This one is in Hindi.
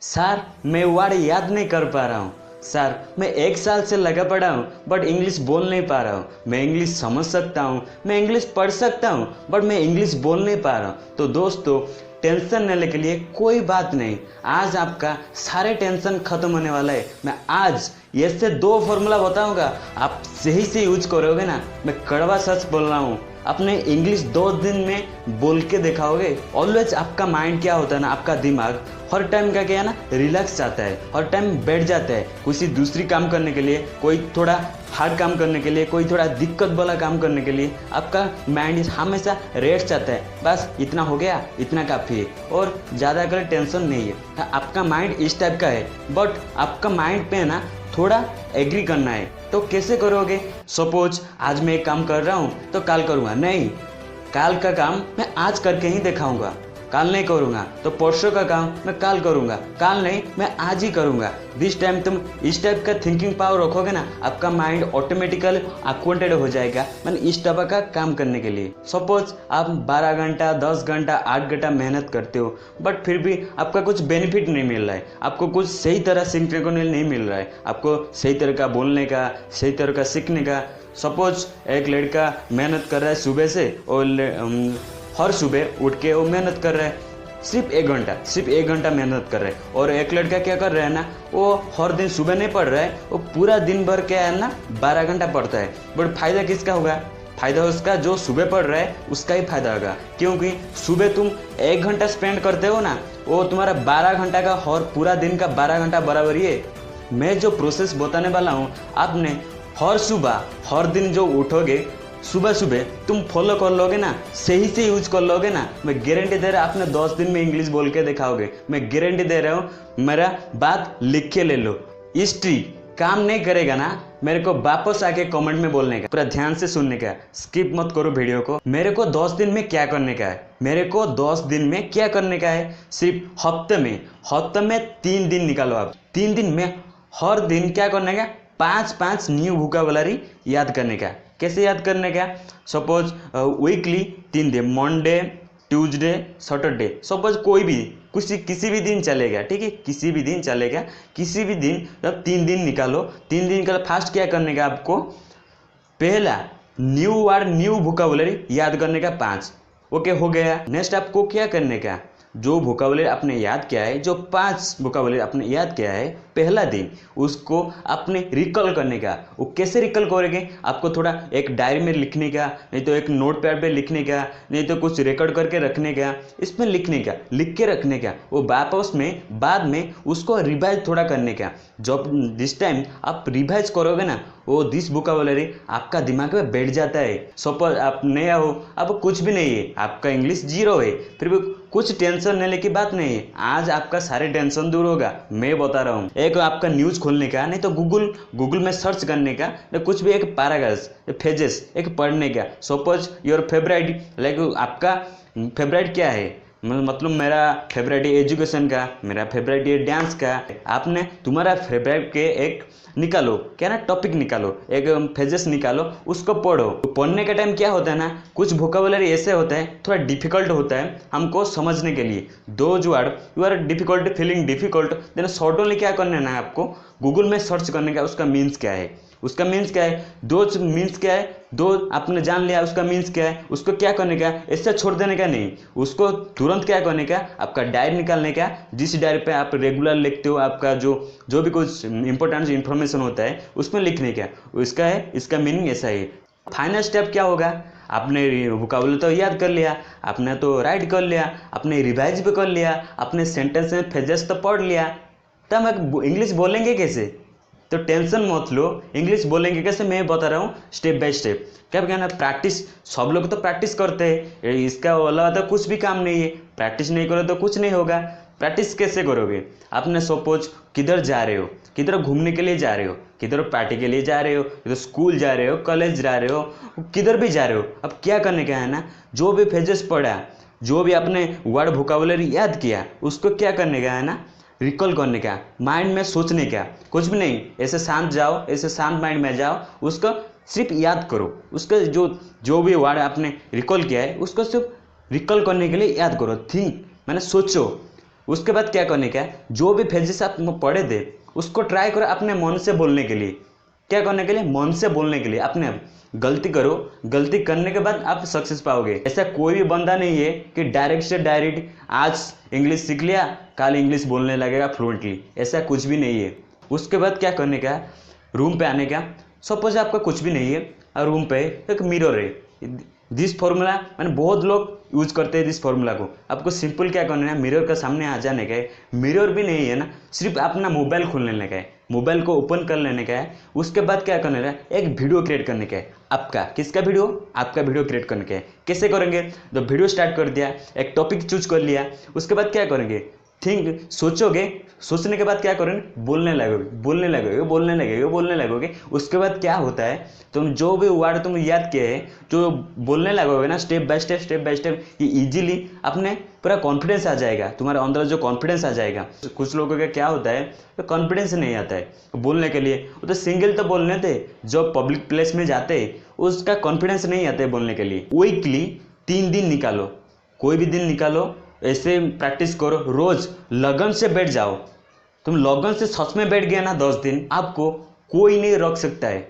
सर मैं वर्ड याद नहीं कर पा रहा हूँ। सर मैं 1 साल से लगा पड़ा हूँ बट इंग्लिश बोल नहीं पा रहा हूँ। मैं इंग्लिश समझ सकता हूँ, मैं इंग्लिश पढ़ सकता हूँ बट मैं इंग्लिश बोल नहीं पा रहा हूँ। तो दोस्तों टेंशन लेने के लिए कोई बात नहीं, आज आपका सारे टेंशन खत्म होने वाला है। मैं आज ऐसे 2 फॉर्मूला बताऊंगा, आप सही से यूज करोगे ना, मैं कड़वा सच बोल रहा हूँ, अपने इंग्लिश 2 दिन में बोल के दिखाओगे। ऑलवेज आपका माइंड क्या होता है ना, आपका दिमाग हर टाइम का क्या है ना, रिलैक्स चाहता है, हर टाइम बैठ जाता है किसी दूसरी काम करने के लिए, कोई थोड़ा हार्ड काम करने के लिए, कोई थोड़ा दिक्कत वाला काम करने के लिए। आपका माइंड हमेशा रेस्ट चाहता है, बस इतना हो गया, इतना काफ़ी है और ज़्यादा कर टेंशन नहीं है। हाँ, आपका माइंड इस टाइप का है बट आपका माइंड पे है ना थोड़ा एग्री करना है। तो कैसे करोगे? सपोज आज मैं एक काम कर रहा हूँ तो कल करूँगा, नहीं, कल का काम मैं आज करके ही दिखाऊंगा, कल नहीं करूँगा। तो परसों का काम मैं कल करूँगा, कल नहीं मैं आज ही करूँगा। दिस टाइम तुम इस टाइप का थिंकिंग पावर रखोगे ना, आपका माइंड ऑटोमेटिकली एक्वांटेड हो जाएगा मैंने इस टाइप का काम करने के लिए। सपोज आप 12 घंटा 10 घंटा 8 घंटा मेहनत करते हो बट फिर भी आपका कुछ बेनिफिट नहीं मिल रहा है, आपको कुछ सही तरह सीखने को नहीं मिल रहा है, आपको सही तरह का बोलने का, सही तरह का सीखने का। सपोज एक लड़का मेहनत कर रहा है सुबह से और हर सुबह उठ के वो मेहनत कर रहा है, सिर्फ 1 घंटा मेहनत कर रहा है। और एक लड़का क्या कर रहा है ना, वो हर दिन सुबह नहीं पढ़ रहा है, वो पूरा दिन भर क्या है ना 12 घंटा पढ़ता है। बट फायदा किसका होगा? फायदा उसका जो सुबह पढ़ रहा है उसका ही फायदा होगा, क्योंकि सुबह तुम 1 घंटा स्पेंड करते हो ना, वो तुम्हारा 12 घंटा का और पूरा दिन का 12 घंटा बराबर ही है। मैं जो प्रोसेस बताने वाला हूँ, आपने हर सुबह हर दिन जो उठोगे, सुबह सुबह तुम फॉलो कर लोगे ना, सही से यूज कर लोगे ना, मैं गारंटी दे रहा हूँ आपने 10 दिन में इंग्लिश बोल के दिखाओगे। मैं गारंटी दे रहा हूँ, मेरा बात लिख के ले लो। हिस्ट्री काम नहीं करेगा ना, मेरे को वापस आके कमेंट में बोलने का, पूरा ध्यान से सुनने का, स्किप मत करो वीडियो को। मेरे को 10 दिन में क्या करने का है, मेरे को 10 दिन में क्या करने का है, सिर्फ हफ्ते में 3 दिन निकालो आप। 3 दिन में हर दिन क्या करने का, 5 न्यू वोकैबुलरी याद करने का। कैसे याद करने का? सपोज वीकली 3 दिन, मंडे ट्यूसडे सैटरडे, सपोज कोई भी किसी भी दिन चलेगा, ठीक है, किसी भी दिन चलेगा, किसी भी दिन जब 3 दिन निकालो। 3 दिन का फास्ट क्या करने का आपको, पहला न्यू वर्ड न्यू वोकैबुलरी याद करने का 5, ओके हो गया। नेक्स्ट आपको क्या करने का, जो वोकैबुलरी आपने याद किया है, जो 5 वोकैबुलरी आपने याद किया है, पहला दिन उसको आपने रिकॉल करने का। वो कैसे रिकॉल करेंगे? आपको थोड़ा एक डायरी में लिखने का, नहीं तो एक नोट पैड पे लिखने का, नहीं तो कुछ रिकॉर्ड करके रखने का, इसमें लिखने का, लिख के रखने का। वो वापस में बाद में उसको रिवाइज थोड़ा करने का। जब जिस टाइम आप रिवाइज करोगे ना, वो दिस वोकैबुलरी आपका दिमाग में बैठ जाता है। सपोज आप नया हो, अब कुछ भी नहीं है, आपका इंग्लिश 0 है, फिर भी कुछ टेंशन लेने की बात नहीं है, आज आपका सारे टेंशन दूर होगा। मैं बता रहा हूँ, एक आपका न्यूज़ खोलने का, नहीं तो गूगल में सर्च करने का, नहीं कुछ भी एक पैराग्राफ पेजेस एक पढ़ने का। सपोज योर फेवरेट, लाइक आपका फेवरेट क्या है, मतलब मेरा फेवरेट है एजुकेशन का, मेरा फेवरेट है डांस का। आपने तुम्हारा फेवरेट के एक निकालो, क्या ना टॉपिक निकालो, एक पेजेस निकालो, उसको पढ़ो। पढ़ने के टाइम क्या होता है ना, कुछ वोकैबुलरी ऐसे होता है थोड़ा डिफिकल्ट होता है हमको समझने के लिए। Those word you are difficult feeling difficult, then short only क्या करना है ना, आपको गूगल में सर्च करने का, उसका मीन्स क्या है, उसका मीन्स क्या है, दो मीन्स क्या है, दो आपने जान लिया उसका मीन्स क्या है, उसको क्या करने का, ऐसे छोड़ देने का नहीं, उसको तुरंत क्या करने का, आपका डायरी निकालने का, जिस डायरी पे आप रेगुलर लिखते हो, आपका जो भी कुछ इंपॉर्टेंट इन्फॉर्मेशन होता है उसमें लिखने का, इसका है, इसका मीनिंग ऐसा है। फाइनल स्टेप क्या होगा, आपने वोकैबुलरी तो याद कर लिया, आपने तो राइट कर लिया, आपने रिवाइज भी कर लिया, आपने सेंटेंस में फ्रेजेस तो पढ़ लिया, तब हम इंग्लिश बोलेंगे कैसे? तो टेंशन मत लो, इंग्लिश बोलेंगे कैसे मैं बता रहा हूँ स्टेप बाय स्टेप। क्या कहना, प्रैक्टिस, सब लोग तो प्रैक्टिस करते हैं, इसका अलावा तो कुछ भी काम नहीं है, प्रैक्टिस नहीं करो तो कुछ नहीं होगा। प्रैक्टिस कैसे करोगे? आपने सपोज किधर जा रहे हो, किधर घूमने के लिए जा रहे हो, किधर पार्टी के लिए जा रहे हो, किधर स्कूल जा रहे हो, कॉलेज जा रहे हो, किधर भी जा रहे हो, अब क्या करने का है ना, जो भी पेजेस पढ़ा, जो भी आपने वर्ड वोकैबुलरी याद किया, उसको क्या करने का है ना, रिकॉल करने का, माइंड में सोचने का, कुछ भी नहीं, ऐसे शांत जाओ, ऐसे शांत माइंड में जाओ, उसको सिर्फ याद करो, उसका जो भी वर्ड आपने रिकॉल किया है उसको सिर्फ रिकॉल करने के लिए याद करो। थिंक मैंने सोचो, उसके बाद क्या करने का है, जो भी फ्रेजेस आप पढ़े थे उसको ट्राई करो अपने मन से बोलने के लिए। क्या करने के लिए? मन से बोलने के लिए। अपने आप गलती करो, गलती करने के बाद आप सक्सेस पाओगे। ऐसा कोई भी बंदा नहीं है कि डायरेक्ट से डायरेक्ट आज इंग्लिश सीख लिया कल इंग्लिश बोलने लगेगा फ्लुएंटली, ऐसा कुछ भी नहीं है। उसके बाद क्या करने का, रूम पे आने का। सपोज आपका कुछ भी नहीं है और रूम पे एक मिरर है। दिस फॉर्मूला मैंने बहुत लोग यूज करते हैं दिस फॉर्मूला को। आपको सिंपल क्या करना है, मिरर का सामने आ जाने का है। मिरर भी नहीं है ना, सिर्फ अपना मोबाइल खोल लेने का है, मोबाइल को ओपन कर लेने का है। उसके बाद क्या करने का है, एक वीडियो क्रिएट करने का है। आपका किसका वीडियो? आपका वीडियो क्रिएट करने का है। कैसे करेंगे? तो वीडियो स्टार्ट कर दिया, एक टॉपिक चूज कर लिया। उसके बाद क्या करेंगे, थिंक, सोचोगे। सोचने के बाद क्या करेंगे, बोलने लगोगे, बोलने लगोगे, बोलने लगोगे, बोलने लगोगे। उसके बाद क्या होता है, तुम जो भी वर्ड तुम याद किए हैं जो बोलने लगोगे ना, step by step, step by step, ये इजीली अपने पूरा कॉन्फिडेंस आ जाएगा, तुम्हारे अंदर जो कॉन्फिडेंस आ जाएगा। कुछ लोगों का क्या होता है, तो कॉन्फिडेंस नहीं आता है बोलने के लिए। वो तो सिंगल तो बोलने थे, जो पब्लिक प्लेस में जाते उसका कॉन्फिडेंस नहीं आता है बोलने के लिए। वीकली 3 दिन निकालो, कोई भी दिन निकालो, ऐसे प्रैक्टिस करो, रोज लगन से बैठ जाओ। तुम लगन से सच में बैठ गया ना 10 दिन, आपको कोई नहीं रोक सकता है।